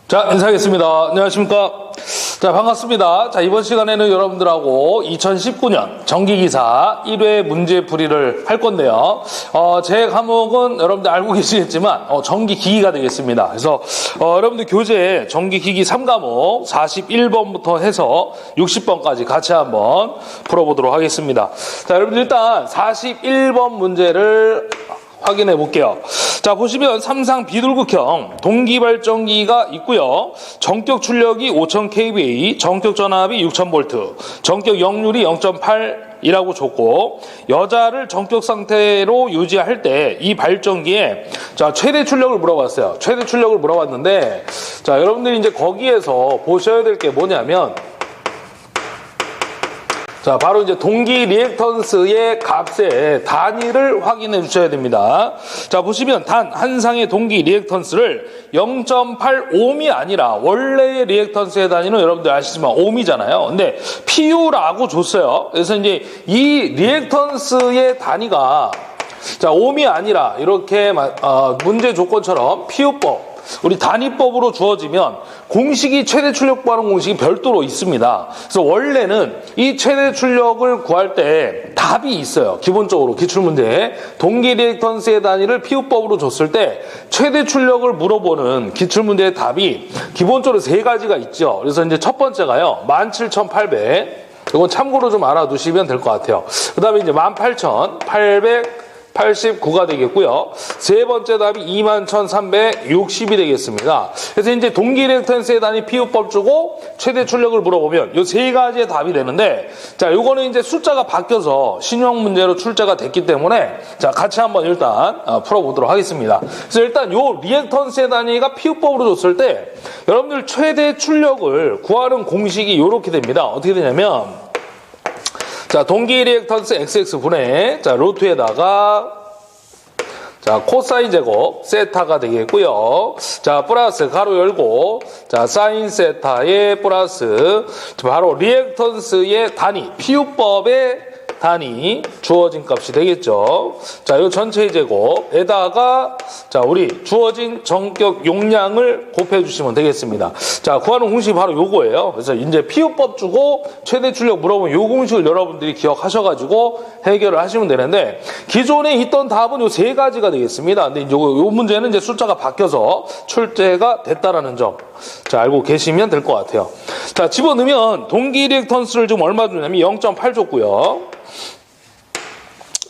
자, 인사하겠습니다. 안녕하십니까. 자, 반갑습니다. 자, 이번 시간에는 여러분들하고 2019년 정기기사 1회 문제풀이를 할 건데요. 제 과목은 여러분들 알고 계시겠지만, 정기기기가 되겠습니다. 그래서, 여러분들 교재 정기기기 3과목 41번부터 해서 60번까지 같이 한번 풀어보도록 하겠습니다. 자, 여러분들 일단 41번 문제를 확인해 볼게요. 자, 보시면 삼상 비둘극형 동기발전기가 있고요. 전격 출력이 5000kVA, 전격 전압이 6000V, 전격 역률이 0.8이라고 줬고, 여자를 전격 상태로 유지할 때 이 발전기에 자, 최대 출력을 물어봤어요. 최대 출력을 물어봤는데, 자, 여러분들이 이제 거기에서 보셔야 될 게 뭐냐면, 자, 바로 이제 동기 리액턴스의 값의 단위를 확인해 주셔야 됩니다. 자, 보시면 단 한 상의 동기 리액턴스를 0.8옴이 아니라 원래의 리액턴스의 단위는 여러분들 아시지만 옴이잖아요. 근데 PU라고 줬어요. 그래서 이제 이 리액턴스의 단위가 자, 옴이 아니라 이렇게 문제 조건처럼 PU법 우리 단위법으로 주어지면 공식이 최대 출력 구하는 공식이 별도로 있습니다. 그래서 원래는 이 최대 출력을 구할 때 답이 있어요. 기본적으로 기출문제에 동기 리액턴스의 단위를 PU법으로 줬을 때 최대 출력을 물어보는 기출문제의 답이 기본적으로 세 가지가 있죠. 그래서 이제 첫 번째가요, 17800. 이건 참고로 좀 알아두시면 될 것 같아요. 그 다음에 이제 18889가 되겠고요. 세 번째 답이 21,360이 되겠습니다. 그래서 이제 동기 리액턴스의 단위 PU법 주고 최대 출력을 물어보면 이 세 가지의 답이 되는데, 자, 요거는 이제 숫자가 바뀌어서 신형 문제로 출제가 됐기 때문에 자, 같이 한번 일단 풀어보도록 하겠습니다. 그래서 일단 요 리액턴스의 단위가 PU법으로 줬을 때 여러분들 최대 출력을 구하는 공식이 이렇게 됩니다. 어떻게 되냐면, 자, 동기 리액턴스 XX분의, 자, 루트에다가, 자, 코사인 제곱, 세타가 되겠고요. 자, 플러스, 가로 열고, 자, 사인 세타의 플러스, 바로 리액턴스의 단위, PU법의 단위, 주어진 값이 되겠죠. 자, 요 전체의 제곱에다가, 자, 우리 주어진 전격 용량을 곱해주시면 되겠습니다. 자, 구하는 공식이 바로 요거예요. 그래서 이제 PU법 주고 최대 출력 물어보면 요 공식을 여러분들이 기억하셔가지고 해결을 하시면 되는데, 기존에 있던 답은 요 세 가지가 되겠습니다. 근데 이제 요 문제는 이제 숫자가 바뀌어서 출제가 됐다라는 점, 자, 알고 계시면 될 것 같아요. 자, 집어넣으면 동기 리액턴스를 지금 얼마 주냐면 0.8 줬고요.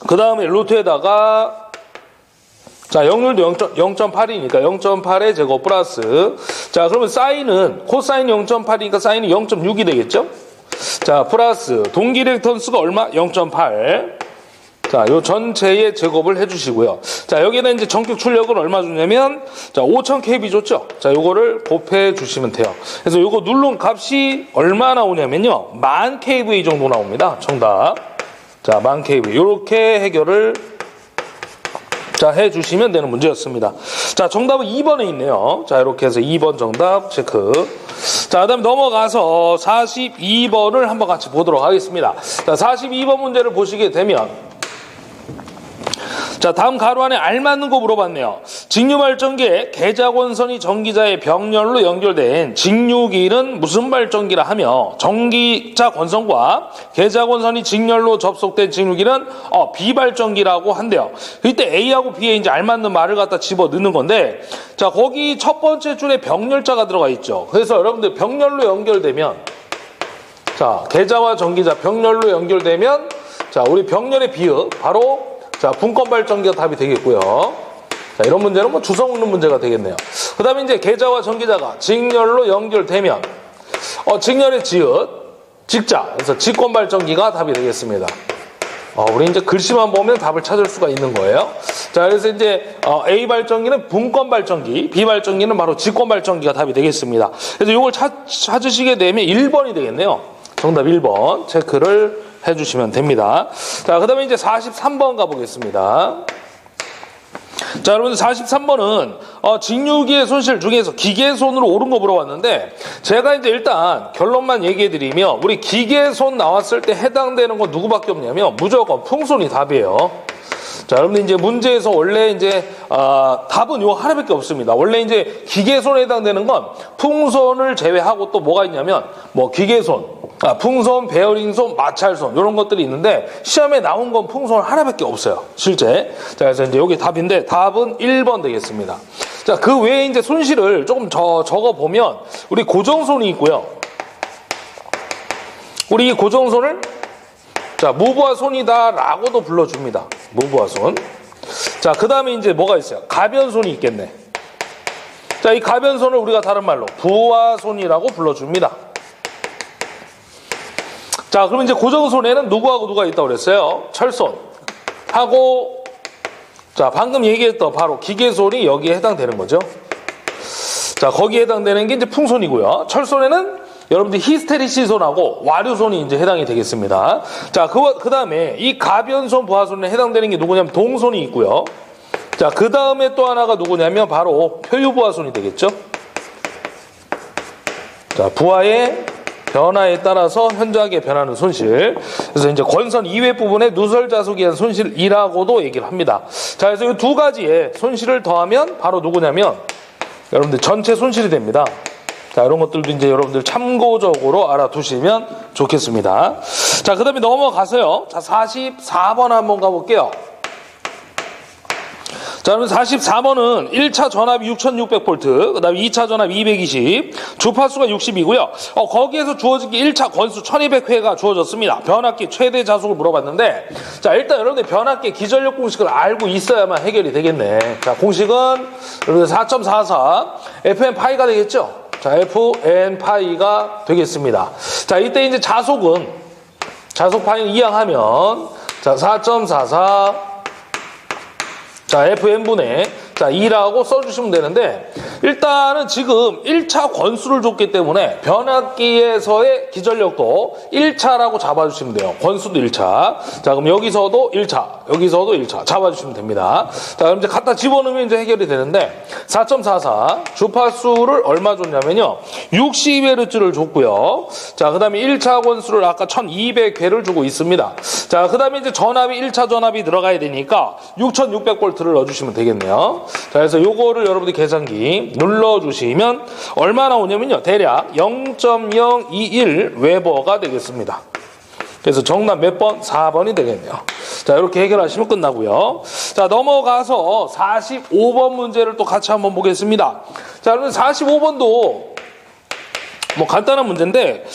그 다음에 루트에다가, 자, 역률도 0.8이니까 0.8의 제곱 플러스, 자, 그러면 사인은, 코사인 0.8이니까 사인은 0.6이 되겠죠? 자, 플러스, 동기 리액턴스가 얼마? 0.8. 자, 요 전체의 제곱을 해주시고요. 자, 여기에는 이제 전격 출력은 얼마 주냐면, 자, 5000kV 줬죠? 자, 요거를 곱해 주시면 돼요. 그래서 요거 누른 값이 얼마 나오냐면요, 10,000kV 정도 나옵니다. 정답. 자, 10,000kV. 요렇게 해결을 자, 해주시면 되는 문제였습니다. 자, 정답은 2번에 있네요. 자, 이렇게 해서 2번 정답 체크. 자, 그 다음에 넘어가서 42번을 한번 같이 보도록 하겠습니다. 자, 42번 문제를 보시게 되면, 자, 다음 가로 안에 알맞는 거 물어봤네요. 직류발전기에 계자권선이 전기자의 병렬로 연결된 직류기는 무슨 발전기라 하며, 전기자 권선과 계자권선이 직렬로 접속된 직류기는 비발전기라고 한대요. 이때 A하고 B에 이제 알맞는 말을 갖다 집어 넣는 건데, 자, 거기 첫 번째 줄에 병렬자가 들어가 있죠. 그래서 여러분들 병렬로 연결되면, 자, 계자와 전기자 병렬로 연결되면, 자, 우리 병렬의 비읍 바로, 자, 분권 발전기가 답이 되겠고요. 자, 이런 문제는 뭐 주워 먹는 문제가 되겠네요. 그 다음에 이제 계자와 전기자가 직렬로 연결되면, 직렬의 지읒, 직자, 그래서 직권 발전기가 답이 되겠습니다. 우리 이제 글씨만 보면 답을 찾을 수가 있는 거예요. 자, 그래서 이제, A 발전기는 분권 발전기, B 발전기는 바로 직권 발전기가 답이 되겠습니다. 그래서 이걸 찾으시게 되면 1번이 되겠네요. 정답 1번 체크를 해주시면 됩니다. 자, 그 다음에 이제 43번 가보겠습니다. 자, 여러분들 43번은 직류기의 손실 중에서 기계손으로 옳은 거 물어봤는데, 제가 이제 일단 결론만 얘기해드리면, 우리 기계손 나왔을 때 해당되는 건 누구밖에 없냐면 무조건 풍손이 답이에요. 자, 여러분들 이제 문제에서 원래 이제 답은 요 하나밖에 없습니다. 원래 이제 기계손에 해당되는 건 풍선을 제외하고 또 뭐가 있냐면 뭐 기계손, 풍선, 베어링손, 마찰손 이런 것들이 있는데 시험에 나온 건 풍선 하나밖에 없어요. 실제. 자, 그래서 이제 여기 답인데 답은 1번 되겠습니다. 자, 그 외에 이제 손실을 조금 적어 보면 우리 고정손이 있고요. 우리 이 고정손을 자, 무부하 손이다 라고도 불러줍니다. 무부하 손. 자, 그 다음에 이제 뭐가 있어요? 가변손이 있겠네. 자, 이 가변손을 우리가 다른 말로 부하손이라고 불러줍니다. 자, 그러면 이제 고정손에는 누구하고 누가 있다고 그랬어요? 철손 하고, 자, 방금 얘기했던 바로 기계손이 여기에 해당되는 거죠. 자, 거기에 해당되는 게 이제 풍손이고요. 철손에는 여러분들 히스테리시손하고 와류손이 이제 해당이 되겠습니다. 자, 그 다음에 이 가변손, 부하손에 해당되는 게 누구냐면 동손이 있고요. 자, 그 다음에 또 하나가 누구냐면 바로 표유부하손이 되겠죠. 자, 부하의 변화에 따라서 현저하게 변하는 손실. 그래서 이제 권선 이외 부분에 누설자속에 의한 손실이라고도 얘기를 합니다. 자, 그래서 이 두 가지의 손실을 더하면 바로 누구냐면 여러분들 전체 손실이 됩니다. 자, 이런 것들도 이제 여러분들 참고적으로 알아두시면 좋겠습니다. 자, 그 다음에 넘어가서요. 자, 44번 한번 가볼게요. 자, 그러면 44번은 1차 전압이 6600V, 그 다음에 2차 전압 220, 주파수가 60이고요. 거기에서 주어진 게 1차 건수 1200회가 주어졌습니다. 변압기 최대 자속을 물어봤는데, 자, 일단 여러분들 변압기 기전력 공식을 알고 있어야만 해결이 되겠네. 자, 공식은 여러분들 4.44, FN 파이가 되겠죠? 자, FN 파이가 되겠습니다. 자, 이때 이제 자속 파이를 이항하면, 자, 4.44, 자, FN분의, 자, 2라고 써주시면 되는데, 일단은 지금 1차 권수를 줬기 때문에 변압기에서의 기전력도 1차라고 잡아주시면 돼요. 권수도 1차. 자, 그럼 여기서도 1차, 여기서도 1차 잡아주시면 됩니다. 자, 그럼 이제 갖다 집어넣으면 이제 해결이 되는데, 4.44, 주파수를 얼마 줬냐면요, 60Hz를 줬고요. 자, 그 다음에 1차 권수를 아까 1200회를 주고 있습니다. 자, 그 다음에 이제 전압이 1차 전압이 들어가야 되니까 6600V를 넣어주시면 되겠네요. 자, 그래서 요거를 여러분들 계산기 눌러주시면 얼마 나오냐면요, 대략 0.021 웨버가 되겠습니다. 그래서 정답 몇 번? 4번이 되겠네요. 자, 이렇게 해결하시면 끝나고요. 자, 넘어가서 45번 문제를 또 같이 한번 보겠습니다. 자, 그러면 45번도 뭐 간단한 문제인데,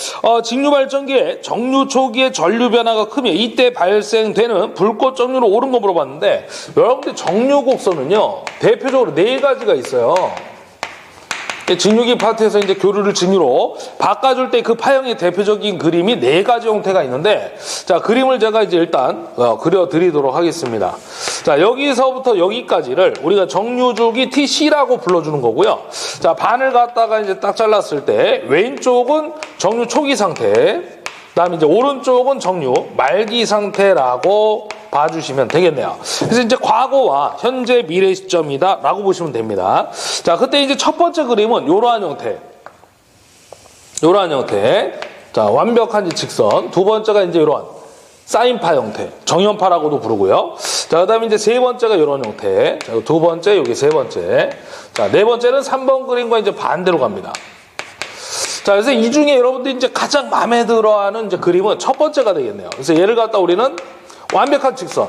직류발전기의 정류 초기에 전류 변화가 크면 이때 발생되는 불꽃 정류로 옳은 거 물어봤는데, 여러분들 정류 곡선은요, 대표적으로 4가지가 있어요. 직류기 파트에서 이제 교류를 직류로 바꿔줄 때 그 파형의 대표적인 그림이 4가지 형태가 있는데, 자, 그림을 제가 이제 일단 그려드리도록 하겠습니다. 자, 여기서부터 여기까지를 우리가 정류주기 TC라고 불러주는 거고요. 자, 반을 갖다가 이제 딱 잘랐을 때 왼쪽은 정류 초기 상태, 그다음에 이제 오른쪽은 정류 말기 상태라고 봐주시면 되겠네요. 그래서 이제 과거와 현재 미래 시점이다라고 보시면 됩니다. 자, 그때 이제 첫 번째 그림은 이러한 형태. 자, 완벽한 직선. 두 번째가 이제 이러한 사인파 형태, 정연파라고도 부르고요. 자, 그다음에 이제 세 번째가 이런 형태. 자, 두 번째, 여기 세 번째. 자, 네 번째는 3번 그림과 이제 반대로 갑니다. 자, 그래서 이 중에 여러분들이 이제 가장 마음에 들어하는 이제 그림은 첫 번째가 되겠네요. 그래서 얘를 갖다 우리는 완벽한 직선,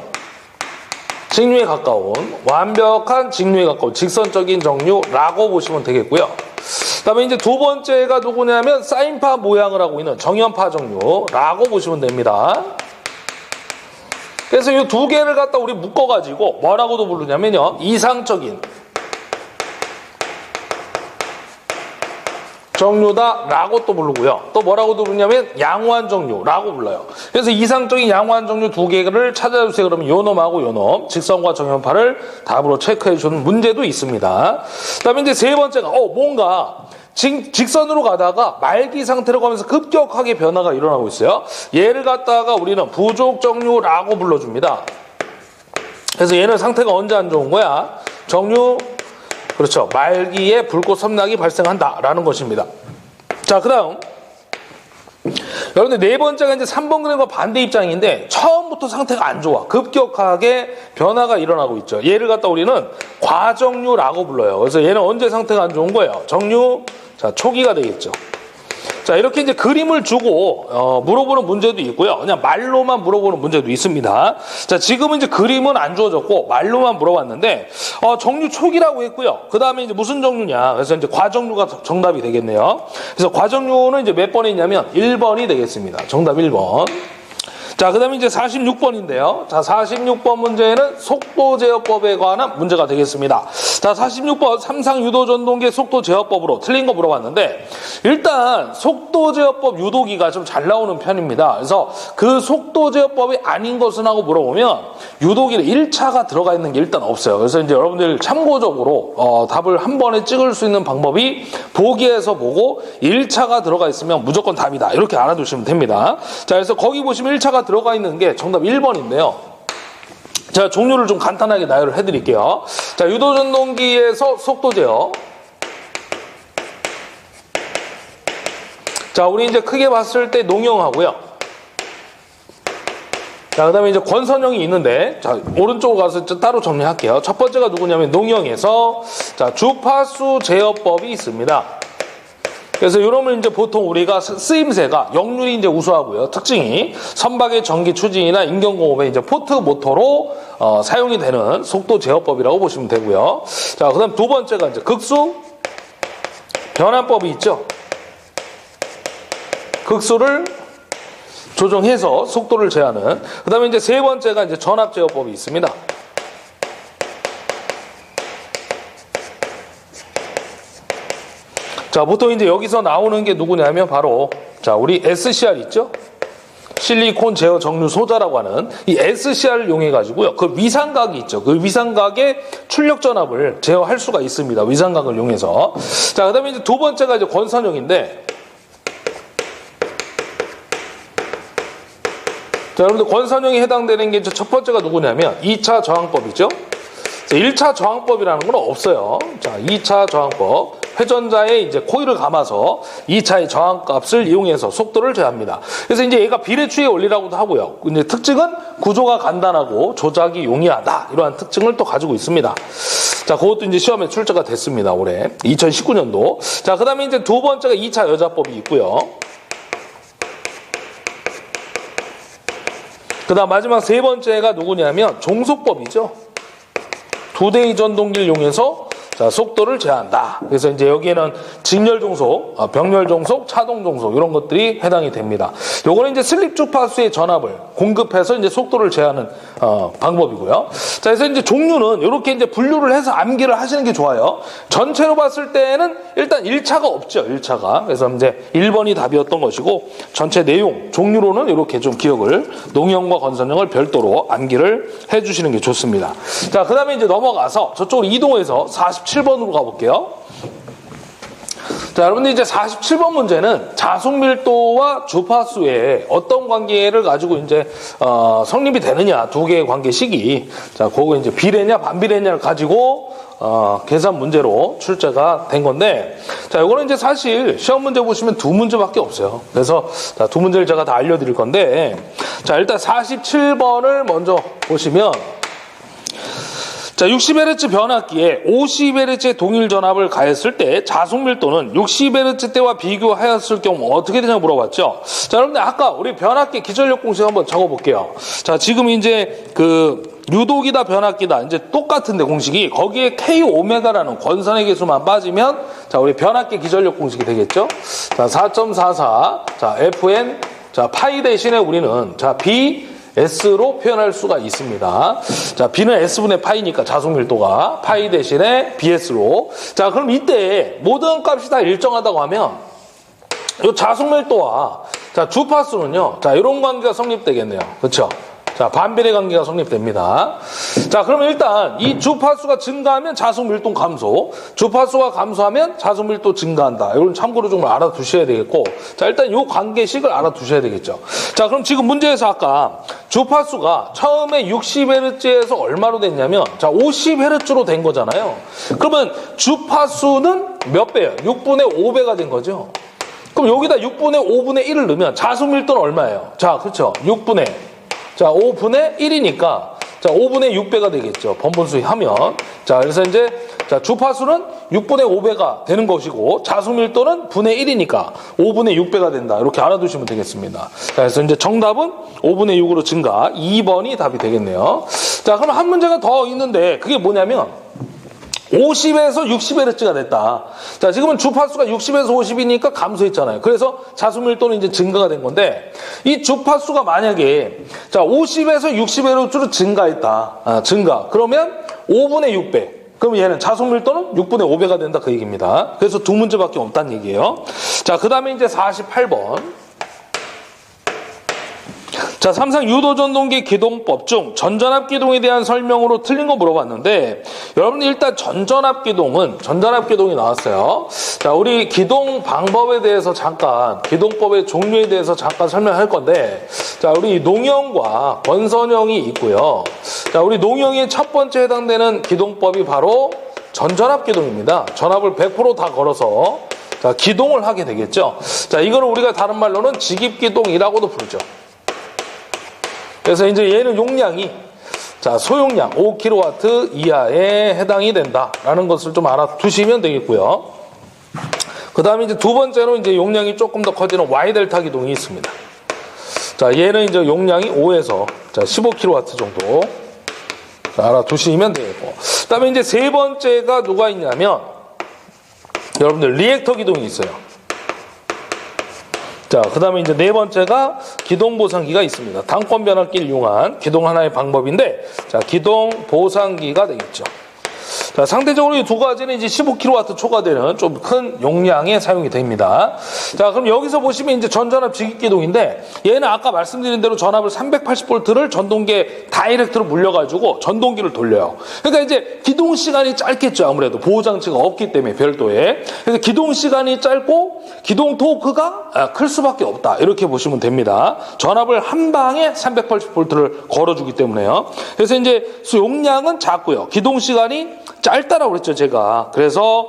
직류에 가까운, 완벽한 직류에 가까운 직선적인 정류라고 보시면 되겠고요. 그 다음에 이제 두 번째가 누구냐면 사인파 모양을 하고 있는 정연파 정류라고 보시면 됩니다. 그래서 이 두 개를 갖다 우리 묶어가지고 뭐라고도 부르냐면요, 이상적인 정류다라고 또 부르고요. 또 뭐라고도 부르냐면 양호한 정류라고 불러요. 그래서 이상적인 양호한 정류 두 개를 찾아주세요. 그러면 요놈하고 요놈, 직선과 정연파를 답으로 체크해 주는 문제도 있습니다. 그다음에 이제 세 번째가 뭔가 직선으로 가다가 말기 상태로 가면서 급격하게 변화가 일어나고 있어요. 얘를 갖다가 우리는 부족 정류라고 불러줍니다. 그래서 얘는 상태가 언제 안 좋은 거야? 정류, 그렇죠, 말기에 불꽃 섬락이 발생한다라는 것입니다. 자, 그 다음 여러분들 네 번째가 이제 3번 그림과 반대 입장인데 처음부터 상태가 안 좋아. 급격하게 변화가 일어나고 있죠. 얘를 갖다 우리는 과정류라고 불러요. 그래서 얘는 언제 상태가 안 좋은 거예요? 정류, 자, 초기가 되겠죠. 자, 이렇게 이제 그림을 주고 물어보는 문제도 있고요. 그냥 말로만 물어보는 문제도 있습니다. 자, 지금은 이제 그림은 안 주어졌고 말로만 물어봤는데 정류 초기라고 했고요. 그 다음에 이제 무슨 정류냐? 그래서 이제 과정류가 정답이 되겠네요. 그래서 과정류는 이제 몇 번에 있냐면 1번이 되겠습니다. 정답 1번. 자, 그 다음에 이제 46번인데요. 자, 46번 문제는 속도 제어법에 관한 문제가 되겠습니다. 자, 46번 삼상 유도 전동기 속도 제어법으로 틀린 거 물어봤는데, 일단 속도 제어법 유도기가 좀 잘 나오는 편입니다. 그래서 그 속도 제어법이 아닌 것은 하고 물어보면 유도기에 1차가 들어가 있는 게 일단 없어요. 그래서 이제 여러분들 참고적으로 답을 한 번에 찍을 수 있는 방법이 보기에서 보고 1차가 들어가 있으면 무조건 답이다. 이렇게 알아두시면 됩니다. 자, 그래서 거기 보시면 1차가 들어가 있는 게 정답 1번인데요. 제가 종류를 좀 간단하게 나열을 해드릴게요. 자, 유도전동기에서 속도 제어. 자, 우리 이제 크게 봤을 때 농형하고요. 자, 그 다음에 이제 권선형이 있는데, 자, 오른쪽으로 가서 따로 정리할게요. 첫 번째가 누구냐면 농형에서, 자, 주파수 제어법이 있습니다. 그래서 이러면 이제 보통 우리가 쓰임새가 역률이 이제 우수하고요. 특징이 선박의 전기 추진이나 인경공업의 이제 포트 모터로 사용이 되는 속도 제어법이라고 보시면 되고요. 자, 그다음 두 번째가 이제 극수 변환법이 있죠. 극수를 조정해서 속도를 제하는. 그다음에 이제 세 번째가 이제 전압 제어법이 있습니다. 자, 보통 이제 여기서 나오는 게 누구냐면 바로, 자, 우리 SCR 있죠? 실리콘 제어 정류 소자라고 하는 이 SCR을 이용해가지고요. 그 위상각이 있죠. 그 위상각의 출력 전압을 제어할 수가 있습니다. 위상각을 이용해서. 자, 그 다음에 이제 두 번째가 이제 권선형인데, 자, 여러분들 권선형에 해당되는 게 첫 번째가 누구냐면 2차 저항법이죠. 1차 저항법이라는 건 없어요. 자, 2차 저항법. 회전자에 이제 코일을 감아서 2차의 저항값을 이용해서 속도를 제어합니다. 그래서 이제 얘가 비례추의 원리라고도 하고요. 근데 특징은 구조가 간단하고 조작이 용이하다. 이러한 특징을 또 가지고 있습니다. 자, 그것도 이제 시험에 출제가 됐습니다. 올해 2019년도. 자, 그 다음에 이제 두 번째가 2차 여자법이 있고요. 그 다음 마지막 세 번째가 누구냐면 종속법이죠. 두 대의 전동기를 이용해서 자, 속도를 제한한다. 그래서 이제 여기에는 직렬 종속, 병렬 종속, 차동 종속 이런 것들이 해당이 됩니다. 요거는 이제 슬립 주파수의 전압을 공급해서 이제 속도를 제하는 방법이고요. 자, 그래서 이제 종류는 이렇게 이제 분류를 해서 암기를 하시는 게 좋아요. 전체로 봤을 때는 일단 1차가 없죠. 1차가. 그래서 이제 1번이 답이었던 것이고 전체 내용, 종류로는 이렇게 좀 기억을 농형과 건선형을 별도로 암기를 해주시는 게 좋습니다. 자, 그 다음에 이제 넘어가서 저쪽으로 이동해서 47번으로 가볼게요. 자, 여러분들 이제 47번 문제는 자속 밀도와 주파수의 어떤 관계를 가지고 이제 성립이 되느냐, 두 개의 관계식이. 자, 그거 이제 비례냐 반비례냐를 가지고 계산 문제로 출제가 된 건데, 자, 이거는 이제 사실 시험 문제 보시면 두 문제밖에 없어요. 그래서 자, 두 문제를 제가 다 알려드릴 건데, 자, 일단 47번을 먼저 보시면, 자, 60Hz 변압기에 50Hz의 동일 전압을 가했을 때 자속 밀도는 60Hz 때와 비교하였을 경우 어떻게 되냐고 물어봤죠. 자, 여러분들 아까 우리 변압기 기전력 공식 한번 적어볼게요. 자, 지금 이제 그 유도기다 변압기다 이제 똑같은데 공식이 거기에 K오메가라는 권선의 개수만 빠지면 자, 우리 변압기 기전력 공식이 되겠죠. 자, 4.44 자, FN 자, 파이 대신에 우리는 자, B S로 표현할 수가 있습니다. 자, B는 S분의 파이니까 자속 밀도가 파이 대신에 BS로. 자, 그럼 이때 모든 값이 다 일정하다고 하면 이 자속 밀도와 자, 주파수는요. 자, 이런 관계가 성립되겠네요. 그렇죠? 자, 반비례 관계가 성립됩니다. 자, 그러면 일단 이 주파수가 증가하면 자속 밀도 감소, 주파수가 감소하면 자속 밀도 증가한다. 이건 참고로 좀 알아두셔야 되겠고, 자, 일단 이 관계식을 알아두셔야 되겠죠. 자, 그럼 지금 문제에서 아까 주파수가 처음에 60Hz에서 얼마로 됐냐면, 자, 50Hz로 된 거잖아요. 그러면 주파수는 몇 배예요? 6분의 5배가 된 거죠. 그럼 여기다 6분의 5분의 1을 넣으면 자수밀도는 얼마예요? 자, 그렇죠. 5분의 1이니까 자, 5분의 6배가 되겠죠. 번분수 하면. 자, 그래서 이제 자, 주파수는 6분의 5배가 되는 것이고 자수밀도는 분의 1이니까 5분의 6배가 된다. 이렇게 알아두시면 되겠습니다. 자, 그래서 이제 정답은 5분의 6으로 증가. 2번이 답이 되겠네요. 자, 그럼 한 문제가 더 있는데 그게 뭐냐면 50에서 60Hz가 됐다. 자, 지금은 주파수가 60에서 50이니까 감소했잖아요. 그래서 자수밀도는 이제 증가가 된 건데, 이 주파수가 만약에, 자, 50에서 60Hz로 증가했다. 증가. 그러면 5분의 6배. 그럼 얘는 자수밀도는 6분의 5배가 된다. 그 얘기입니다. 그래서 두 문제밖에 없다는 얘기예요. 자, 그 다음에 이제 48번. 자, 3상 유도전동기 기동법 중 전전압 기동에 대한 설명으로 틀린 거 물어봤는데, 여러분들 일단 전전압 기동이 나왔어요. 자, 우리 기동 방법에 대해서 잠깐, 기동법의 종류에 대해서 잠깐 설명할 건데, 자, 우리 농형과 권선형이 있고요. 자, 우리 농형의 첫 번째 해당되는 기동법이 바로 전전압 기동입니다. 전압을 100% 다 걸어서, 자, 기동을 하게 되겠죠. 자, 이거를 우리가 다른 말로는 직입기동이라고도 부르죠. 그래서 이제 얘는 용량이 자, 소용량 5kW 이하에 해당이 된다라는 것을 좀 알아두시면 되겠고요. 그 다음에 이제 두 번째로 이제 용량이 조금 더 커지는 Y델타 기동이 있습니다. 자, 얘는 이제 용량이 5에서 자, 15kW 정도 자, 알아두시면 되겠고. 그 다음에 이제 세 번째가 누가 있냐면 여러분들 리액터 기동이 있어요. 자, 그 다음에 이제 네 번째가 기동 보상기가 있습니다. 당권 변압기를 이용한 기동 하나의 방법인데, 자, 기동 보상기가 되겠죠. 자, 상대적으로 이 두 가지는 이제 15kW 초과되는 좀 큰 용량에 사용이 됩니다. 자, 그럼 여기서 보시면 이제 전전압 직입기동인데, 얘는 아까 말씀드린 대로 전압을 380V를 전동기에 다이렉트로 물려가지고 전동기를 돌려요. 그러니까 이제 기동 시간이 짧겠죠. 아무래도 보호장치가 없기 때문에 별도에. 그래서 기동 시간이 짧고 기동 토크가 클 수밖에 없다. 이렇게 보시면 됩니다. 전압을 한 방에 380V를 걸어주기 때문에요. 그래서 이제 용량은 작고요. 기동 시간이 짧다라고 그랬죠, 제가. 그래서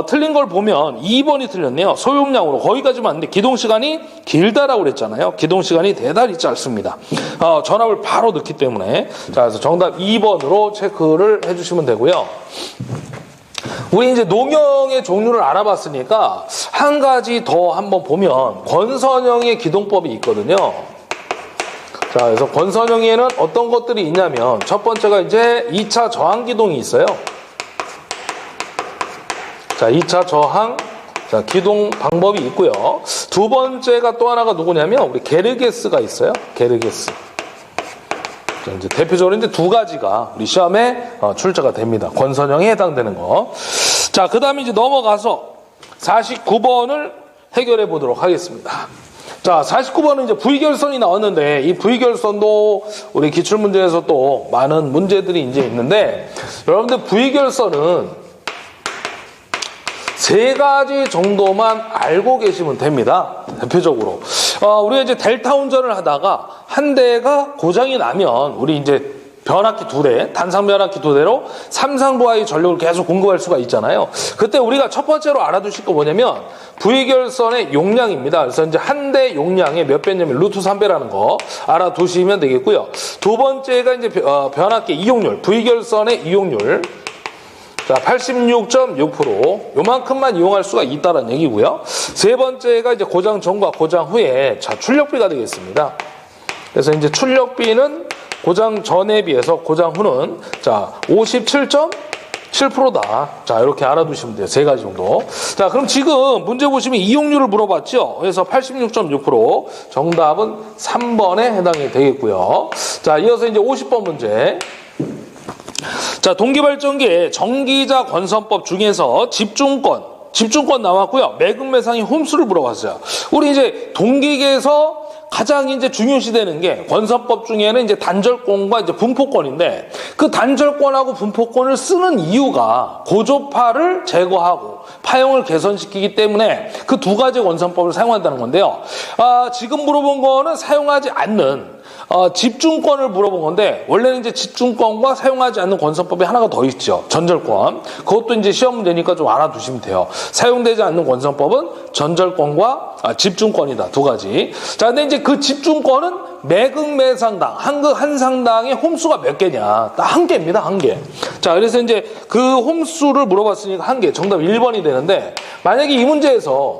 틀린 걸 보면 2번이 틀렸네요. 소용량으로 거기까지만 왔는데 기동시간이 길다라고 그랬잖아요. 기동시간이 대단히 짧습니다. 전압을 바로 넣기 때문에. 자, 그래서 정답 2번으로 체크를 해주시면 되고요. 우리 이제 농형의 종류를 알아봤으니까 한 가지 더 한번 보면 권선형의 기동법이 있거든요. 자, 그래서 권선형에는 어떤 것들이 있냐면 첫 번째가 이제 2차 저항 기동이 있어요. 자, 2차 저항, 자, 기동 방법이 있고요. 두 번째가 또 하나가 누구냐면 우리 게르게스가 있어요. 게르게스. 자, 이제 대표적으로 이제 두 가지가 우리 시험에 출제가 됩니다. 권선형에 해당되는 거. 자, 그 다음에 이제 넘어가서 49번을 해결해 보도록 하겠습니다. 자, 49번은 이제 V결선이 나왔는데, 이 V결선도 우리 기출문제에서 또 많은 문제들이 이제 있는데, 여러분들 V결선은 세 가지 정도만 알고 계시면 됩니다. 대표적으로. 우리가 이제 델타 운전을 하다가 한 대가 고장이 나면, 우리 이제 변압기 두 대, 단상 변압기 두 대로 삼상부하의 전력을 계속 공급할 수가 있잖아요. 그때 우리가 첫 번째로 알아두실 거 뭐냐면 V결선의 용량입니다. 그래서 이제 한 대 용량의 몇 배냐면 루트 3배라는 거 알아두시면 되겠고요. 두 번째가 이제 변압기 이용률, V결선의 이용률. 자, 86.6% 요만큼만 이용할 수가 있다는 얘기고요. 세 번째가 이제 고장 전과 고장 후에 자, 출력비가 되겠습니다. 그래서 이제 출력비는 고장 전에 비해서 고장 후는 자, 57.7%다. 자, 이렇게 알아두시면 돼요. 세 가지 정도. 자, 그럼 지금 문제 보시면 이용률을 물어봤죠. 그래서 86.6% 정답은 3번에 해당이 되겠고요. 자, 이어서 이제 50번 문제. 자, 동기발전기의 전기자 권선법 중에서 집중권 나왔고요. 매극매상의 홈수를 물어봤어요. 우리 이제 동기계에서 가장 이제 중요시되는 게 권선법 중에는 이제 단절권과 이제 분포권인데, 그 단절권하고 분포권을 쓰는 이유가 고조파를 제거하고 파형을 개선시키기 때문에 그 두 가지 권선법을 사용한다는 건데요. 지금 물어본 거는 사용하지 않는 집중권을 물어본 건데, 원래는 이제 집중권과 사용하지 않는 권선법이 하나가 더 있죠. 전절권. 그것도 이제 시험 문제니까 좀 알아두시면 돼요. 사용되지 않는 권선법은 전절권과 집중권이다. 두 가지. 자, 근데 이제 그 집중권은 매극매상당, 한극 한 상당의 홈수가 몇 개냐. 딱 한 개입니다. 한 개. 자, 그래서 이제 그 홈수를 물어봤으니까 한 개. 정답 1번이 되는데, 만약에 이 문제에서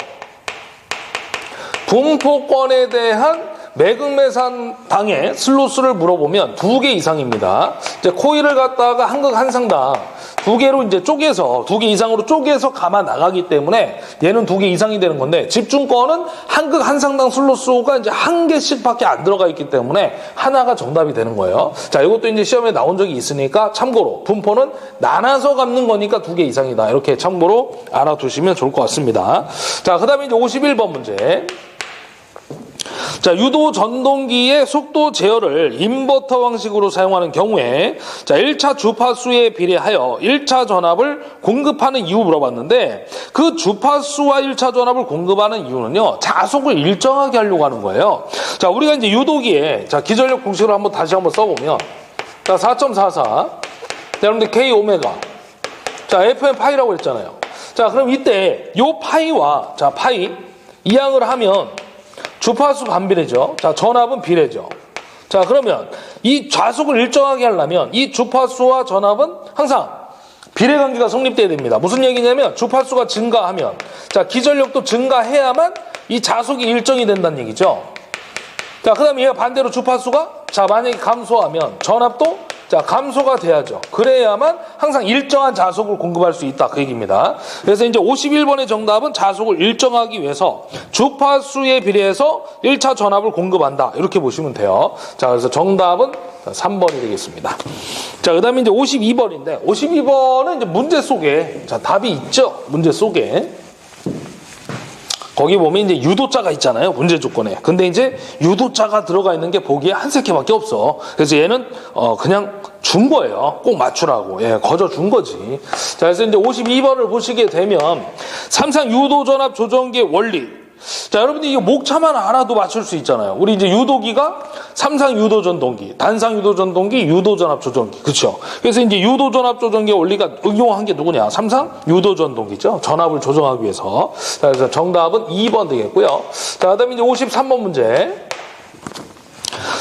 분포권에 대한 매극매상당의 슬롯수를 물어보면 2개 이상입니다. 이제 코일을 갖다가 한극 한 상당 2개로 이제 쪼개서 2개 이상으로 쪼개서 감아 나가기 때문에 얘는 2개 이상이 되는 건데, 집중권은 한극 한 상당 슬롯수가 이제 1개씩밖에 안 들어가 있기 때문에 하나가 정답이 되는 거예요. 자, 이것도 이제 시험에 나온 적이 있으니까 참고로 분포는 나눠서 갚는 거니까 2개 이상이다. 이렇게 참고로 알아두시면 좋을 것 같습니다. 자, 그다음에 이제 51번 문제. 자, 유도 전동기의 속도 제어를 인버터 방식으로 사용하는 경우에, 자, 1차 주파수에 비례하여 1차 전압을 공급하는 이유 물어봤는데, 그 주파수와 1차 전압을 공급하는 이유는요, 자속을 일정하게 하려고 하는 거예요. 자, 우리가 이제 유도기에, 자, 기전력 공식을 다시 한번 써보면, 자, 4.44. 자, 여러분들 K 오메가. 자, FM 파이라고 했잖아요. 자, 그럼 이때 요 파이와, 자, 파이, 이항을 하면 주파수 반비례죠. 자, 전압은 비례죠. 자, 그러면 이 좌속을 일정하게 하려면 이 주파수와 전압은 항상 비례관계가 성립돼야 됩니다. 무슨 얘기냐면 주파수가 증가하면, 자, 기전력도 증가해야만 이 좌속이 일정이 된다는 얘기죠. 자, 그 다음에 얘가 반대로 주파수가, 자, 만약에 감소하면 전압도, 자, 감소가 돼야죠. 그래야만 항상 일정한 자속을 공급할 수 있다. 그 얘기입니다. 그래서 이제 51번의 정답은 자속을 일정하기 위해서 주파수에 비례해서 1차 전압을 공급한다. 이렇게 보시면 돼요. 자, 그래서 정답은 3번이 되겠습니다. 자, 그 다음에 이제 52번인데, 52번은 이제 문제 속에, 자, 답이 있죠. 문제 속에. 거기 보면 이제 유도자가 있잖아요. 문제 조건에. 근데 이제 유도자가 들어가 있는 게 보기에 한 세개밖에 없어. 그래서 얘는 그냥 준 거예요. 꼭 맞추라고. 예, 거저 준 거지. 자, 그래서 이제 52번을 보시게 되면 삼상 유도전압 조정기의 원리. 자, 여러분들 이거 목차만 알아도 맞출 수 있잖아요. 우리 이제 유도기가 삼상 유도전동기, 단상 유도전동기, 유도전압 조정기. 그렇죠? 그래서 이제 유도전압 조정기의 원리가 응용한 게 누구냐? 삼상 유도전동기죠. 전압을 조정하기 위해서. 자, 그래서 정답은 2번 되겠고요. 자, 그다음에 이제 53번 문제.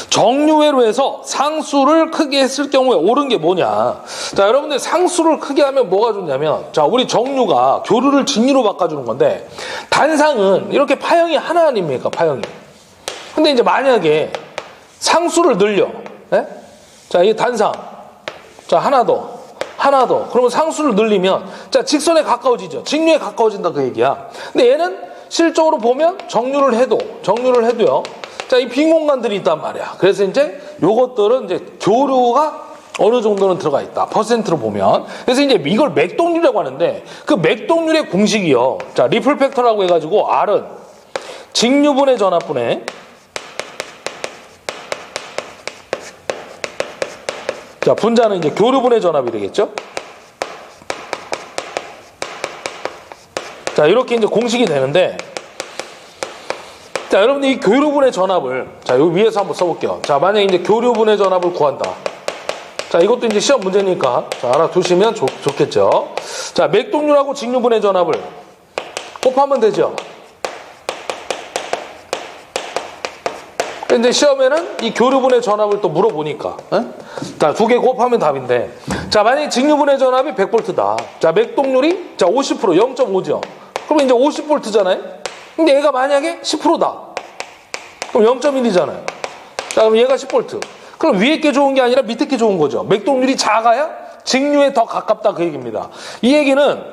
정류회로 해서 상수를 크게 했을 경우에 옳은 게 뭐냐. 자, 여러분들 상수를 크게 하면 뭐가 좋냐면, 자, 우리 정류가 교류를 직류로 바꿔주는 건데, 단상은 이렇게 파형이 하나 아닙니까? 파형이. 근데 이제 만약에 상수를 늘려. 네? 자, 이 단상. 자, 하나 더. 그러면 상수를 늘리면, 자, 직선에 가까워지죠. 직류에 가까워진다 그 얘기야. 근데 얘는 실적으로 보면 정류를 해도요. 자, 이 빈 공간들이 있단 말이야. 그래서 이제 요것들은 이제 교류가 어느 정도는 들어가 있다. 퍼센트로 보면. 그래서 이제 이걸 맥동률이라고 하는데, 그 맥동률의 공식이요. 자, 리플 팩터라고 해가지고 R은 직류분의 전압분의, 자, 분자는 이제 교류분의 전압이 되겠죠. 자, 이렇게 이제 공식이 되는데, 자, 여러분들 이 교류분의 전압을, 자, 여기 위에서 한번 써볼게요. 자, 만약에 이제 교류분의 전압을 구한다. 자, 이것도 이제 시험 문제니까, 자, 알아두시면 좋겠죠. 자, 맥동률하고 직류분의 전압을 곱하면 되죠. 근데 시험에는 이 교류분의 전압을 또 물어보니까, 자, 2개 곱하면 답인데, 자, 만약에 직류분의 전압이 100V다. 자, 맥동률이, 자, 50%, 0.5죠. 그러면 이제 50V잖아요. 근데 얘가 만약에 10%다. 그럼 0.1이잖아요. 자, 그럼 얘가 10V. 그럼 위에 게 좋은 게 아니라 밑에 게 좋은 거죠. 맥동률이 작아야 직류에 더 가깝다 그 얘기입니다. 이 얘기는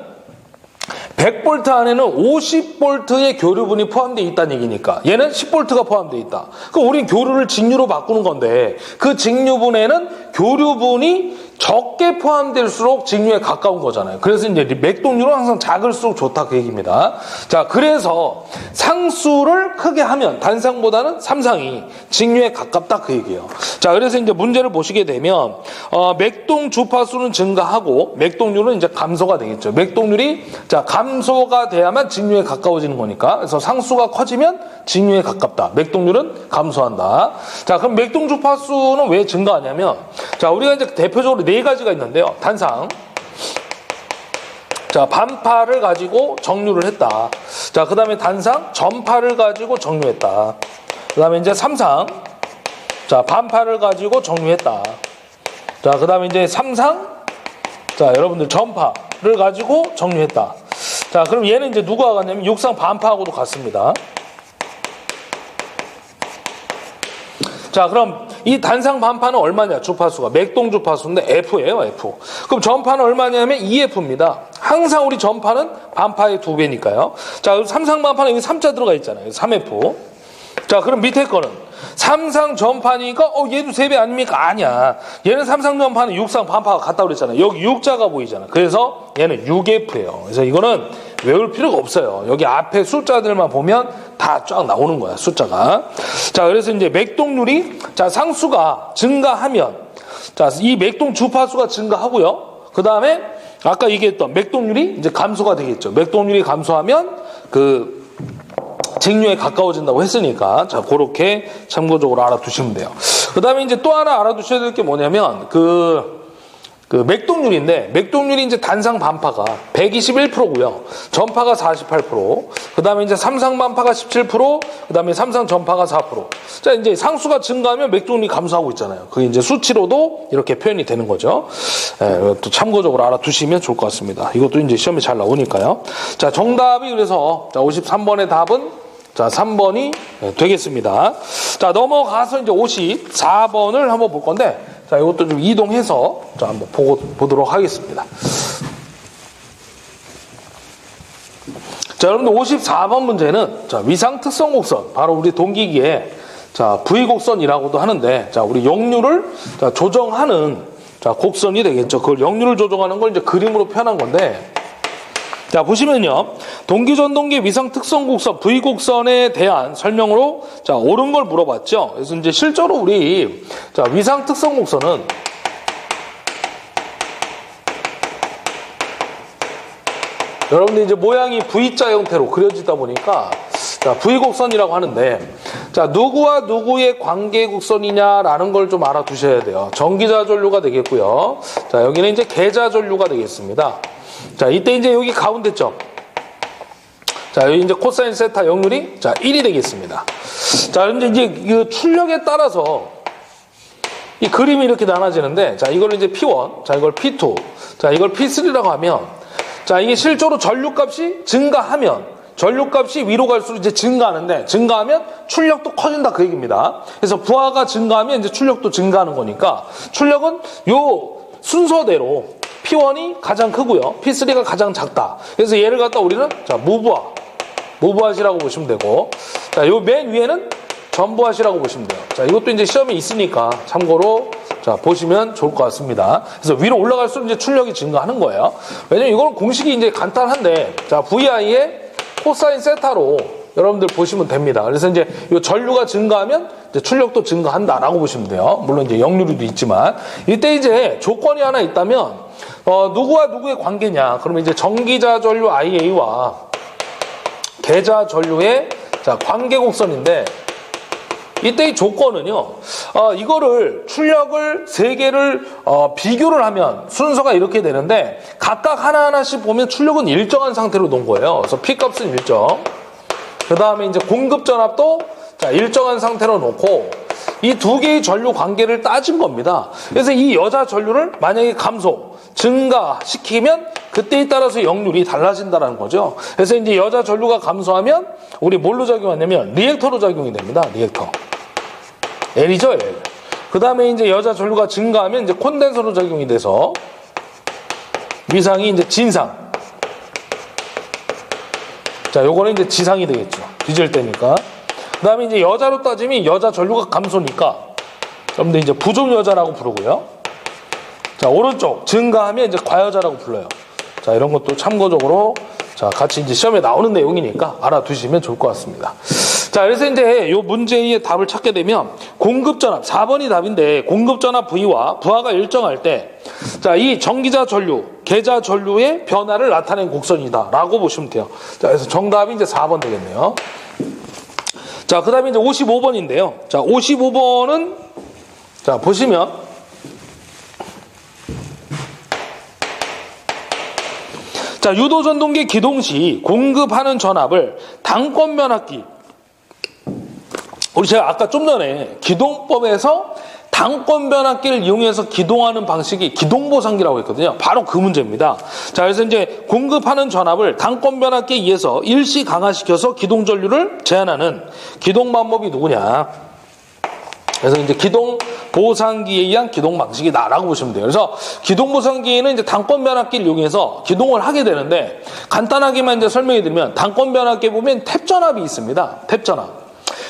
100V 안에는 50V의 교류분이 포함되어 있다는 얘기니까 얘는 10V가 포함되어 있다. 그럼 우린 교류를 직류로 바꾸는 건데 그 직류분에는 교류분이 적게 포함될수록 직류에 가까운 거잖아요. 그래서 이제 맥동률은 항상 작을수록 좋다 그 얘기입니다. 자, 그래서 상수를 크게 하면 단상보다는 삼상이 직류에 가깝다 그 얘기예요. 자, 그래서 이제 문제를 보시게 되면 맥동 주파수는 증가하고 맥동률은 이제 감소가 되겠죠. 맥동률이 자 감소가 돼야만 직류에 가까워지는 거니까. 그래서 상수가 커지면 직류에 가깝다. 맥동률은 감소한다. 자, 그럼 맥동 주파수는 왜 증가하냐면 자, 우리가 이제 대표적으로 네 가지가 있는데요. 단상. 자, 반파를 가지고 정류를 했다. 자, 그 다음에 단상, 전파를 가지고 정류했다. 그 다음에 이제 삼상. 자, 반파를 가지고 정류했다. 자, 그 다음에 이제 삼상. 자, 여러분들 전파를 가지고 정류했다. 자, 그럼 얘는 이제 누구와 같냐면 육상 반파하고도 같습니다. 자, 그럼 이 단상 반파는 얼마냐? 주파수가 맥동 주파수인데 F예요, F. 그럼 전파는 얼마냐면 EF입니다. 항상 우리 전파는 반파의 2배니까요. 자, 삼상 반파는 여기 3자 들어가 있잖아요. 3F. 자, 그럼 밑에 거는 삼상 전파니까 얘도 3배 아닙니까? 아니야. 얘는 삼상 전파는 육상 반파가 같다고 그랬잖아요. 여기 6자가 보이잖아. 그래서 얘는 6F예요. 그래서 이거는 외울 필요가 없어요. 여기 앞에 숫자들만 보면 다 쫙 나오는 거야, 숫자가. 자, 그래서 이제 맥동률이 자, 상수가 증가하면 자, 이 맥동 주파수가 증가하고요. 그 다음에 아까 얘기했던 맥동률이 이제 감소가 되겠죠. 맥동률이 감소하면 그 직류에 가까워진다고 했으니까 자, 그렇게 참고적으로 알아두시면 돼요. 그 다음에 이제 또 하나 알아두셔야 될 게 뭐냐면 그 맥동률인데 맥동률이 이제 단상 반파가 121%고요. 전파가 48%. 그 다음에 이제 삼상 반파가 17%. 그 다음에 삼상 전파가 4%. 자, 이제 상수가 증가하면 맥동률이 감소하고 있잖아요. 그게 이제 수치로도 이렇게 표현이 되는 거죠. 또 참고적으로 알아두시면 좋을 것 같습니다. 이것도 이제 시험에 잘 나오니까요. 자, 정답이 그래서 자, 53번의 답은 자, 3번이 되겠습니다. 자, 넘어가서 이제 54번을 한번 볼 건데 자, 이것도 좀 이동해서 자, 한번 보도록 하겠습니다. 자, 여러분들 54번 문제는 자, 위상 특성 곡선, 바로 우리 동기기에 자, V 곡선이라고도 하는데 자, 우리 역류를 자, 조정하는 자, 곡선이 되겠죠. 그걸 역류를 조정하는 걸 이제 그림으로 표현한 건데 자, 보시면요. 동기전동기 위상 특성 곡선, V 곡선에 대한 설명으로 자, 옳은 걸 물어봤죠. 그래서 이제 실제로 우리 자, 위상 특성 곡선은 여러분들 이제 모양이 V자 형태로 그려지다 보니까 자, V 곡선이라고 하는데 자, 누구와 누구의 관계 곡선이냐라는 걸 좀 알아두셔야 돼요. 전기자 전류가 되겠고요. 자, 여기는 이제 계자 전류가 되겠습니다. 자, 이때 이제 여기 가운데점. 자, 여기 이제 코사인 세타 역률이 자, 1이 되겠습니다. 자, 그런데 이제 그 출력에 따라서 이 그림이 이렇게 나눠지는데 자, 이걸 이제 P1, 자, 이걸 P2, 자, 이걸 P3라고 하면 자, 이게 실제로 전류값이 증가하면 전류값이 위로 갈수록 이제 증가하는데 증가하면 출력도 커진다 그 얘기입니다. 그래서 부하가 증가하면 이제 출력도 증가하는 거니까 출력은 요 순서대로 P1이 가장 크고요. P3가 가장 작다. 그래서 얘를 갖다 우리는 자, 무부하시라고 보시면 되고 자, 요 맨 위에는 전부하시라고 보시면 돼요. 자, 이것도 이제 시험에 있으니까 참고로 자, 보시면 좋을 것 같습니다. 그래서 위로 올라갈수록 이제 출력이 증가하는 거예요. 왜냐면 이거는 공식이 이제 간단한데 자, VI의 코사인 세타로 여러분들 보시면 됩니다. 그래서 이제 이 전류가 증가하면 이제 출력도 증가한다라고 보시면 돼요. 물론 이제 역류도 있지만 이때 이제 조건이 하나 있다면 누구와 누구의 관계냐? 그러면 이제 전기자 전류 IA와 계자 전류의 자, 관계 곡선인데 이때 이 조건은요. 이거를 출력을 3개를 비교를 하면 순서가 이렇게 되는데 각각 하나하나씩 보면 출력은 일정한 상태로 놓은 거예요. 그래서 P값은 일정. 그 다음에 이제 공급 전압도 자, 일정한 상태로 놓고 이 2개의 전류 관계를 따진 겁니다. 그래서 이 여자 전류를 만약에 감소, 증가시키면 그때에 따라서 역률이 달라진다는 거죠. 그래서 이제 여자 전류가 감소하면 우리 뭘로 작용하냐면 리액터로 작용이 됩니다. 리액터. L이죠, L. 그 다음에 이제 여자 전류가 증가하면 이제 콘덴서로 작용이 돼서 위상이 이제 진상. 자, 요거는 이제 지상이 되겠죠. 뒤질 때니까. 그 다음에 이제 여자로 따지면 여자 전류가 감소니까 여러분들 이제 부족 여자라고 부르고요. 자, 오른쪽 증가하면 이제 과여자라고 불러요. 자, 이런 것도 참고적으로 자, 같이 이제 시험에 나오는 내용이니까 알아두시면 좋을 것 같습니다. 자, 그래서 이제 요 문제의 답을 찾게 되면 공급전압 4번이 답인데 공급전압 V와 부하가 일정할 때 자, 이 전기자 전류, 계자 전류의 변화를 나타낸 곡선이다라고 보시면 돼요. 자, 그래서 정답이 이제 4번 되겠네요. 자, 그다음에 이제 55번인데요. 자, 55번은 자, 보시면 자, 유도전동기 기동 시 공급하는 전압을 당권 변압기 우리 제가 아까 좀 전에 기동법에서 당권 변압기를 이용해서 기동하는 방식이 기동보상기라고 했거든요. 바로 그 문제입니다. 자, 그래서 이제 공급하는 전압을 당권 변압기에 의해서 일시 강화시켜서 기동 전류를 제한하는 기동 방법이 누구냐? 그래서 이제 기동 보상기에 의한 기동 방식이다라고 보시면 돼요. 그래서 기동 보상기는 이제 당권 변압기를 이용해서 기동을 하게 되는데 간단하게만 이제 설명해 드리면 당권 변압기에 보면 탭 전압이 있습니다. 탭 전압.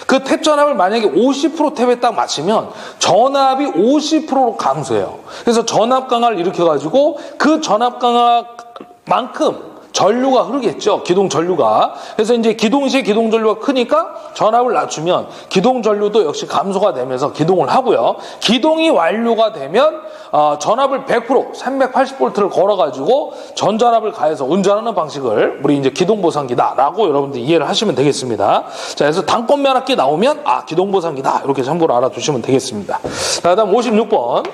그 탭 전압을 만약에 50% 탭에 딱 맞추면 전압이 50%로 감소해요. 그래서 전압 강화를 일으켜가지고 그 전압 강화만큼 전류가 흐르겠죠. 기동 전류가. 그래서 이제 기동 시에 기동 전류가 크니까 전압을 낮추면 기동 전류도 역시 감소가 되면서 기동을 하고요. 기동이 완료가 되면 전압을 100% 380V를 걸어가지고 전전압을 가해서 운전하는 방식을 우리 이제 기동 보상기다라고 여러분들 이해를 하시면 되겠습니다. 자, 그래서 당권 변압기 나오면 기동 보상기다 이렇게 참고로 알아두시면 되겠습니다. 자, 다음 56번.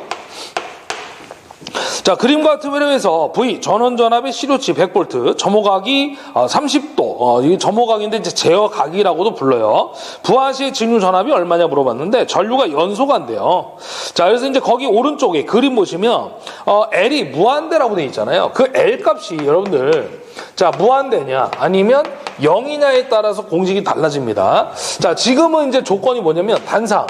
자, 그림과 같은 흐름에서 V 전원전압의 시료치 100V, 점호각이 30도, 이 점호각인데 이제 제어각이라고도 불러요. 부하시의 직류 전압이 얼마냐 물어봤는데 전류가 연소가인데요. 자, 그래서 이제 거기 오른쪽에 그림 보시면 L이 무한대라고 되어 있잖아요. 그 L 값이 여러분들 자, 무한대냐 아니면 0이냐에 따라서 공식이 달라집니다. 자, 지금은 이제 조건이 뭐냐면 단상.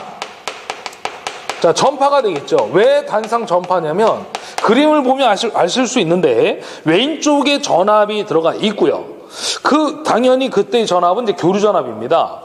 자, 전파가 되겠죠. 왜 단상 전파냐면 그림을 보면 아실 수 있는데 왼쪽에 전압이 들어가 있고요. 당연히 그때의 전압은 이제 교류 전압입니다.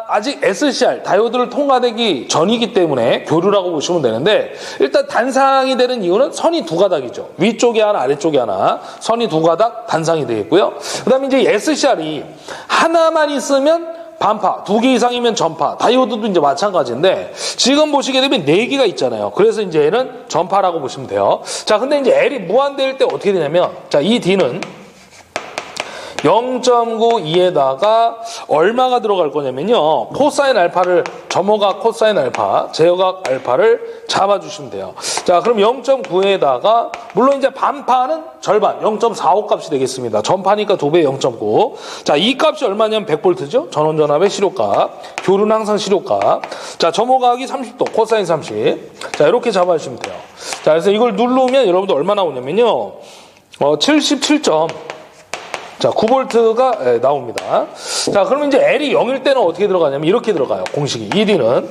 아직 SCR 다이오드를 통과되기 전이기 때문에 교류라고 보시면 되는데 일단 단상이 되는 이유는 선이 두 가닥이죠. 위쪽에 하나, 아래쪽에 하나. 선이 두 가닥 단상이 되겠고요. 그다음에 이제 SCR이 하나만 있으면 반파, 2개 이상이면 전파, 다이오드도 이제 마찬가지인데 지금 보시게 되면 4개가 있잖아요. 그래서 이제 얘는 전파라고 보시면 돼요. 자, 근데 이제 L이 무한대일 때 어떻게 되냐면 자, 이 D는 0.92에다가 얼마가 들어갈 거냐면요. 코사인 알파를 점호각 코사인 알파, 제어각 알파를 잡아주시면 돼요. 자, 그럼 0.9에다가 물론 이제 반파는 절반 0.45 값이 되겠습니다. 전파니까 2배 0.9. 자, 이 값이 얼마냐면 100V죠. 전원전압의 실효값. 교류는 항상 실효값. 자, 점호각이 30도, 코사인 30. 자, 이렇게 잡아주시면 돼요. 자, 그래서 이걸 누르면 여러분들 얼마 나오냐면요. 77. 자, 9V가 나옵니다. 자, 그러면 이제 L이 0일 때는 어떻게 들어가냐면 이렇게 들어가요. 공식이. ED는.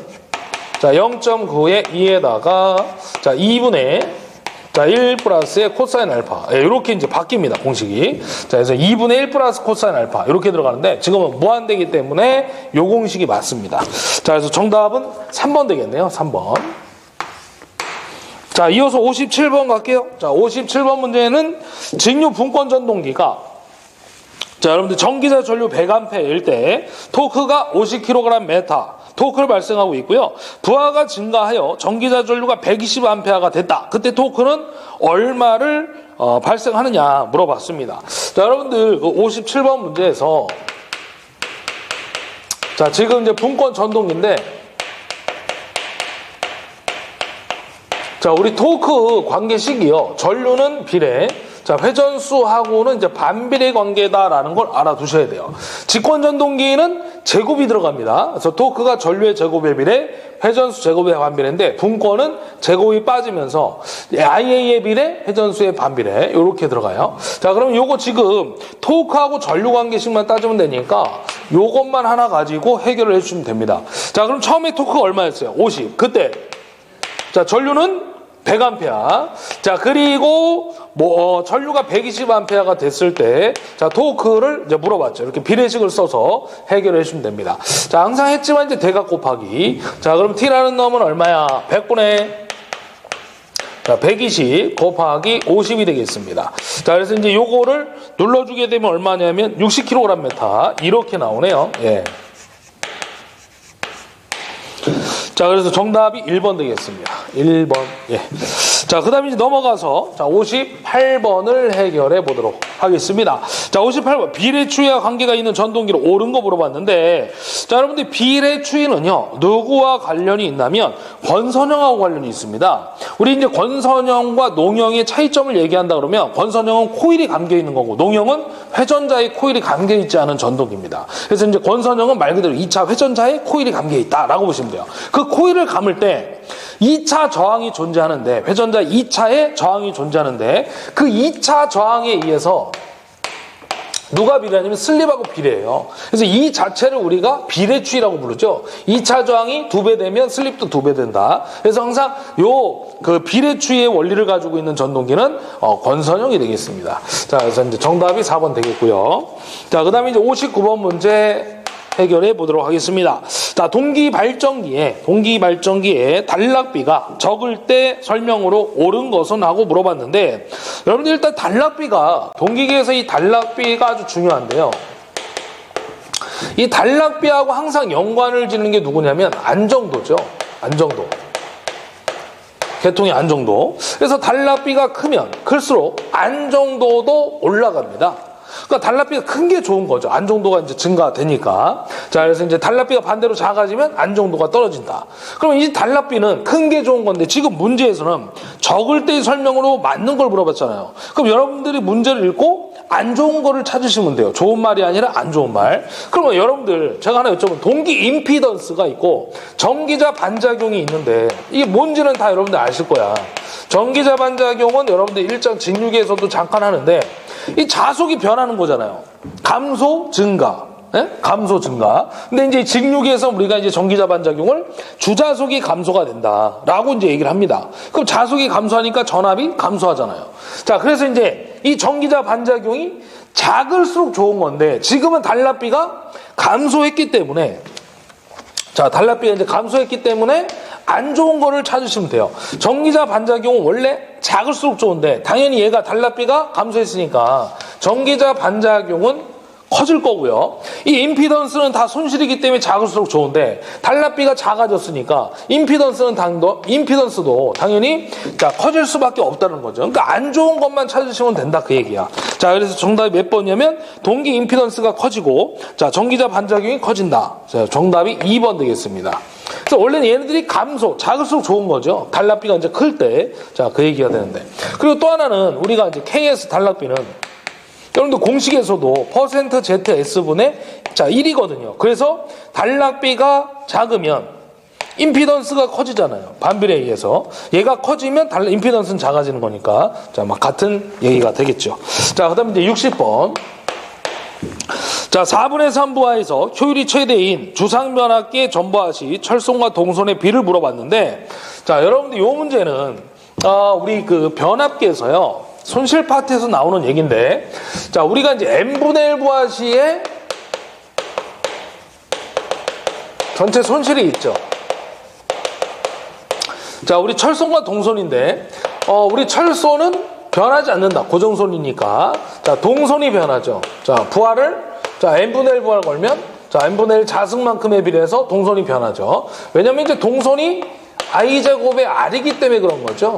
자, 0.9에 2에다가 자, 2분의 자, 1 플러스의 코사인 알파. 이렇게 이제 바뀝니다. 공식이. 자, 그래서 2분의 1 플러스 코사인 알파. 이렇게 들어가는데 지금은 무한대기 때문에 요 공식이 맞습니다. 자, 그래서 정답은 3번 되겠네요. 3번. 자, 이어서 57번 갈게요. 자, 57번 문제는 직류 분권 전동기가 자, 여러분들 전기자 전류 100A일 때 토크가 50kg/m 토크를 발생하고 있고요. 부하가 증가하여 전기자 전류가 120A가 됐다. 그때 토크는 얼마를 발생하느냐 물어봤습니다. 자, 여러분들 57번 문제에서 자, 지금 이제 분권 전동기인데 자, 우리 토크 관계식이요. 전류는 비례. 자, 회전수하고는 이제 반비례 관계다라는 걸 알아두셔야 돼요. 직권전동기는 제곱이 들어갑니다. 그래서 토크가 전류의 제곱에 비례, 회전수 제곱에 반비례인데 분권은 제곱이 빠지면서 IA의 비례, 회전수의 반비례 이렇게 들어가요. 자, 그럼 요거 지금 토크하고 전류 관계식만 따지면 되니까 요것만 하나 가지고 해결을 해주시면 됩니다. 자, 그럼 처음에 토크가 얼마였어요? 50. 그때 자, 전류는 100A. 자, 그리고 전류가 120A가 됐을 때 자, 토크를 이제 물어봤죠. 이렇게 비례식을 써서 해결해 주시면 됩니다. 자, 항상 했지만 이제 대각 곱하기. 자, 그럼 T라는 놈은 얼마야? 100분의 자, 120 곱하기 50이 되겠습니다. 자, 그래서 이제 요거를 눌러주게 되면 얼마냐면 60kgm 이렇게 나오네요. 예. 자, 그래서 정답이 1번 되겠습니다. 1번. 예. 자, 그 다음에 이제 넘어가서, 자, 58번을 해결해 보도록 하겠습니다. 자, 58번. 비례추위와 관계가 있는 전동기로 옳은 거 물어봤는데, 자, 여러분들 비례추위는요, 누구와 관련이 있냐면, 권선형하고 관련이 있습니다. 우리 이제 권선형과 농형의 차이점을 얘기한다 그러면, 권선형은 코일이 감겨 있는 거고, 농형은 회전자에 코일이 감겨 있지 않은 전동기입니다. 그래서 이제 권선형은 말 그대로 2차 회전자에 코일이 감겨 있다라고 보시면 돼요. 그 코일을 감을 때, 2차 저항이 존재하는데, 회전자 2차에 저항이 존재하는데, 그 2차 저항에 의해서 누가 비례하냐면 슬립하고 비례해요. 그래서 이 자체를 우리가 비례추위라고 부르죠. 2차 저항이 2배 되면 슬립도 2배 된다. 그래서 항상 그 비례추위의 원리를 가지고 있는 전동기는 권선형이 되겠습니다. 자, 그래서 이제 정답이 4번 되겠고요. 자, 그 다음에 이제 59번 문제 해결해 보도록 하겠습니다. 자, 동기 발전기에 단락비가 적을 때 설명으로 옳은 것은 하고 물어봤는데, 여러분들 일단 단락비가, 동기계에서 이 단락비가 아주 중요한데요. 이 단락비하고 항상 연관을 짓는 게 누구냐면 안정도죠. 안정도. 계통의 안정도. 그래서 단락비가 크면 클수록 안정도도 올라갑니다. 그러니까 단락비가 큰 게 좋은 거죠. 안정도가 이제 증가되니까. 자, 그래서 이제 단락비가 반대로 작아지면 안정도가 떨어진다. 그럼 이 단락비는 큰 게 좋은 건데, 지금 문제에서는 적을 때의 설명으로 맞는 걸 물어봤잖아요. 그럼 여러분들이 문제를 읽고 안 좋은 거를 찾으시면 돼요. 좋은 말이 아니라 안 좋은 말. 그러면 여러분들, 제가 하나 여쭤보면, 동기 임피던스가 있고 전기자 반작용이 있는데, 이게 뭔지는 다 여러분들 아실 거야. 전기자 반작용은 여러분들 일정 직류계에서도 잠깐 하는데, 이 자속이 변하는 거잖아요. 감소, 증가. 예? 감소, 증가. 근데 이제 직류계에서 우리가 이제 전기자 반작용을 주자속이 감소가 된다라고 이제 얘기를 합니다. 그럼 자속이 감소하니까 전압이 감소하잖아요. 자, 그래서 이제 이 전기자 반작용이 작을수록 좋은 건데, 지금은 단락비가 감소했기 때문에, 자, 단락비가 이제 감소했기 때문에 안 좋은 거를 찾으시면 돼요. 전기자 반작용은 원래 작을수록 좋은데, 당연히 얘가 단락비가 감소했으니까 전기자 반작용은 커질 거고요. 이 임피던스는 다 손실이기 때문에 작을수록 좋은데, 단락비가 작아졌으니까 임피던스도 당연히 커질 수밖에 없다는 거죠. 그러니까 안 좋은 것만 찾으시면 된다, 그 얘기야. 자, 그래서 정답이 몇 번이냐면 동기 임피던스가 커지고, 자, 전기자 반작용이 커진다. 자, 정답이 2번 되겠습니다. 그래서 원래는 얘네들이 작을수록 좋은 거죠. 단락비가 이제 클 때. 자, 그 얘기가 되는데. 그리고 또 하나는 우리가 이제 KS 단락비는 여러분들 공식에서도 %ZS분의 1이거든요. 그래서 단락비가 작으면 임피던스가 커지잖아요. 반비례에 의해서. 얘가 커지면 임피던스는 작아지는 거니까. 자, 막 같은 얘기가 되겠죠. 자, 그 다음에 이제 60번. 자, 4분의 3부하에서 효율이 최대인 주상변압기의 전부하시 철송과 동선의 비를 물어봤는데, 자, 여러분들 이 문제는 우리 그 변압기에서요, 손실 파트에서 나오는 얘기인데, 자, 우리가 이제 n분의 1 부하시에 전체 손실이 있죠. 자, 우리 철선과 동선인데, 우리 철선은 변하지 않는다. 고정선이니까. 자, 동선이 변하죠. 자, 부하를, 자, n분의 1 부하를 걸면, 자, n분의 1 자승만큼에 비례해서 동선이 변하죠. 왜냐면 이제 동선이 i제곱의 r이기 때문에 그런 거죠.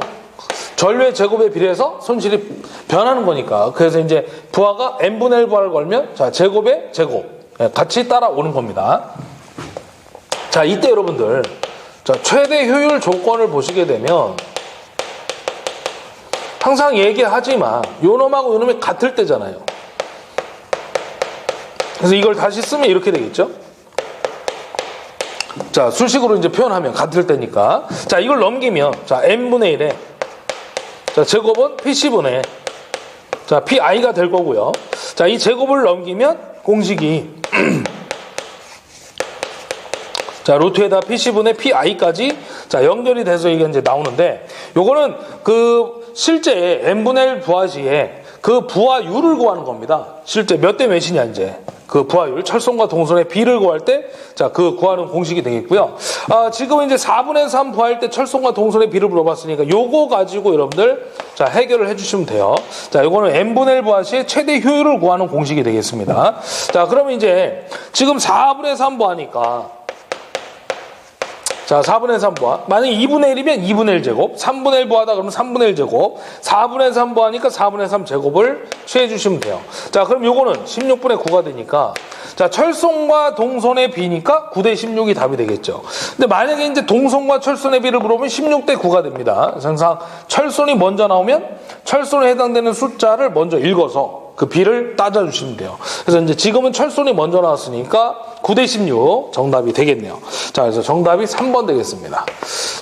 전류의 제곱에 비례해서 손실이 변하는 거니까. 그래서 이제 부하가 n분의 1 부하를 걸면, 자, 제곱의 제곱. 같이 따라오는 겁니다. 자, 이때 여러분들, 자, 최대 효율 조건을 보시게 되면, 항상 얘기하지만, 요놈하고 요놈이 같을 때잖아요. 그래서 이걸 다시 쓰면 이렇게 되겠죠? 자, 수식으로 이제 표현하면 같을 때니까. 자, 이걸 넘기면, 자, n분의 1에, 자, 제곱은 PC분의, 자, PI가 될 거고요. 자, 이 제곱을 넘기면 공식이, 자, 루트에다 PC분의 PI까지, 자, 연결이 돼서 이게 이제 나오는데, 요거는 실제 n분의 1 부하시에 그 부하율을 구하는 겁니다. 실제 몇 대 몇이냐 이제. 그 부하율, 철송과 동선의 비를 구할 때, 자, 그 구하는 공식이 되겠고요. 지금 이제 4분의 3 구할 때 철송과 동선의 비를 물어봤으니까 요거 가지고 여러분들, 자, 해결을 해주시면 돼요. 자, 요거는 n분의 1 부하 시의 최대 효율을 구하는 공식이 되겠습니다. 자, 그러면 이제 지금 4분의 3 부하니까, 자, 4분의 3 부하. 만약에 2분의 1이면 2분의 1제곱, 3분의 1 부하다 그러면 3분의 1제곱, 4분의 3 부하니까 4분의 3제곱을 취해주시면 돼요. 자, 그럼 요거는 16분의 9가 되니까, 자, 철송과 동선의 비니까 9대 16이 답이 되겠죠. 근데 만약에 이제 동선과 철선의 비를 물어보면 16대 9가 됩니다. 항상 철선이 먼저 나오면 철선에 해당되는 숫자를 먼저 읽어서 그 비를 따져주시면 돼요. 그래서 이제 지금은 철선이 먼저 나왔으니까 9대 16 정답이 되겠네요. 자, 그래서 정답이 3번 되겠습니다.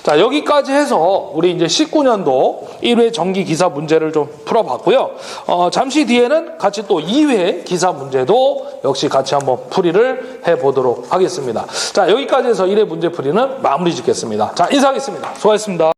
자, 여기까지 해서 우리 이제 19년도 1회 정기 기사 문제를 좀 풀어봤고요. 잠시 뒤에는 같이 또 2회 기사 문제도 역시 같이 한번 풀이를 해보도록 하겠습니다. 자, 여기까지 해서 1회 문제 풀이는 마무리 짓겠습니다. 자, 인사하겠습니다. 수고하셨습니다.